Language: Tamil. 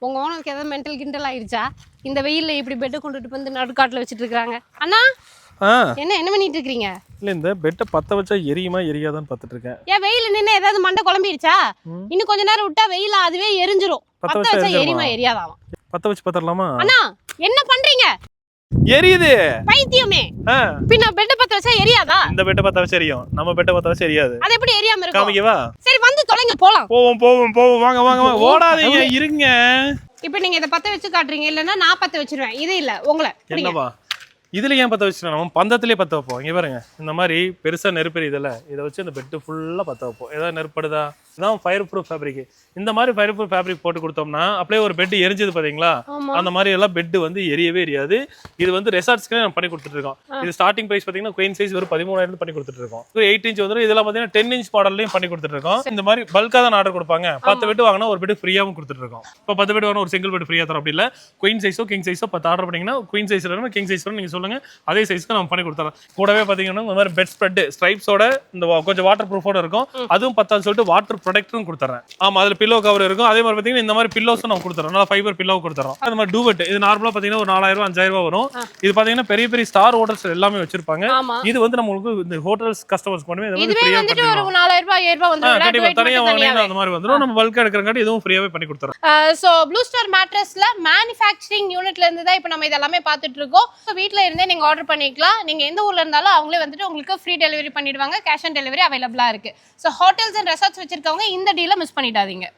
உங்க ஓனருக்கு ஏதாவது மென்டல் கிண்டல் ஆயிடுச்சா? இந்த வெயில்ல இப்படி பெட்டை கொண்டுட்டு வந்து நடுக்காட்டுல வச்சிட்டு இருக்காங்க. அண்ணா என்ன பண்ணிட்டு இருக்கீங்க? இல்ல இந்த பெட்டை பத்த வச்சா எரியுமா எரியாதான்னு பார்த்துட்டு இருக்கேன். ஏன் வெயில நின்று ஏதாவது மண்டை குழம்பிடுச்சா? இன்னும் கொஞ்ச நேரம் விட்டா வெயில அதுவே எரிஞ்சிரும். பத்த வச்சா எரியுமா எரியாதாமா? பத்த வச்சு பத்தறலாமா? அண்ணா என்ன பண்றீங்க? எரியுது பைத்தியமே. பின்ன பெட்டை பத்த வச்சா எரியாதா? இந்த பெட்டை பத்த வச்சா எரியும், நம்ம பெட்டை பத்த வச்சா எரியாது. அது எப்படி எரியாம இருக்கும்? காமிக்கவா? சரி வந்து தொலைங்க போலாம். போவோம் வாங்க வாங்க ஓடாதீங்க இருங்க. இப்போ நீங்க இத பத்த வச்சு காட்றீங்க, இல்லனா நான் பத்த வச்சிருவேன். இது இல்ல உங்கள. என்னவா இதுல ஏன் பத்த வச்சிருக்கோம்? நம்ம பந்தத்திலே பத்த வைப்போம். இங்க பாருங்க, இந்த மாதிரி பெருசா நெருப்பு இதெல்லாம் இதை வச்சு இந்த பெட்டு ஃபுல்லா பத்த வைப்போம். ஏதாவது நெருப்படுதா? இதான் ஃபயர் ப்ரூஃப் ஃபேப்ரிக். இந்த மாதிரி ஃபயர் ப்ரூஃப் ஃபேப்ரிக் போட்டு கொடுத்தோம்னா அப்படியே ஒரு பெட் எரிஞ்சது பாத்தீங்களா? அந்த மாதிரி எல்லாம் பெட் வந்து எரியவே எரியாது. இது வந்து ரெசார்ட்ஸ்க்கு நம்ம பண்ணி கொடுத்துட்டு இருக்கோம். இது ஸ்டார்டிங் பிரைஸ் பாத்தீங்கன்னா குயின் சைஸ் வெறும் 13,000 பண்ணி கொடுத்துட்டு இருக்கோம். 8 இன்ச் வந்துடும். இதெல்லாம் பாத்தீங்கன்னா 10 இன்ச் மாடல்லையும் பண்ணி கொடுத்துட்டு இருக்கோம். இந்த மாதிரி பல்கா தான் ஆர்டர் கொடுப்பாங்க. 10 பெட் வாங்கினா ஒரு பெட் ஃப்ரீயாவும் கொடுத்துட்டு இருக்கோம். இப்போ 10 பெட் வாங்கினா ஒரு சிங்கிள் பெட் ஃப்ரீயா தரோம். அப்படி இல்ல குயின் சைஸோ கிங் சைஸோ 10 ஆர்டர் பண்ணீங்கன்னா குயின் சைஸ் வேணும் கிங் சைஸ் வேணும் நீங்க சொல்லுங்க, அதே சைஸ்க்கு நம்ம பண்ணி கொடுத்துறோம். கூடவே பாத்தீங்கன்னா இந்த மாதிரி பெட் ஸ்ப்ரெட் ஸ்ட்ரைப்ஸோட இந்த கொஞ்சம் வாட்டர் ப்ரூஃபோட இருக்கும். அதுவும் 10 சொல்லிட்டு வாட்டர் ப்ரொடெக்டரும் கொடுத்துறேன். ஆமா, அதுல பில்லோ கவர் இருக்கும். அதே மாதிரி பாத்தீங்கன்னா இந்த மாதிரி பில்லோஸும் நம்ம கொடுத்துறோம். நல்லா ஃபைபர் பில்லோ கொடுத்துறோம். அது மாதிரி டூவெட் இது நார்மலா பாத்தீங்கன்னா ஒரு 4,000 5,000 வரும். இது பாத்தீங்கன்னா பெரிய பெரிய ஸ்டார் ஹோட்டல்ஸ் எல்லாமே வச்சிருப்பாங்க. இது வந்து நம்மளுக்கு இந்த ஹோட்டல்ஸ் கஸ்டமர்ஸ்க்கு மட்டுமே இது வந்து ஃப்ரீயா வந்து ஒரு 4,000 5,000 வந்துரும். கண்டிப்பா தனியா வாங்குனீங்கன்னா அந்த மாதிரி வந்துரும். நம்ம பல்கா எடுக்கறங்காட்டி இதுவும் ஃப்ரீயாவே பண்ணி கொடுத்துறோம். சோ ப்ளூ ஸ்டார் மேட்ரஸ்ல மேனுஃபேக்சரிங் யூனிட்ல இருந்து தான் இப்போ நம்ம இதெல்லாமே பார்த்துட்டு இருக்கோம். சோ வீட்ல இருந்தே நீங்க ஆர்டர் பண்ணிக்கலாம். நீங்க எந்த ஊர்ல இருந்தாலும் அவங்களே வந்துட்டு உங்களுக்கு ஃப்ரீ டெலிவரி பண்ணிடுவாங்க. கேஷ் ஆன் டெலிவரி அவைலபிளா இருக்கு. சோ ஹோட்டல்ஸ் அண்ட் ரெசார்ட்ஸ் வச்சிருக்கவங்க இந்த டீலை மிஸ் பண்ணிடாதீங்க.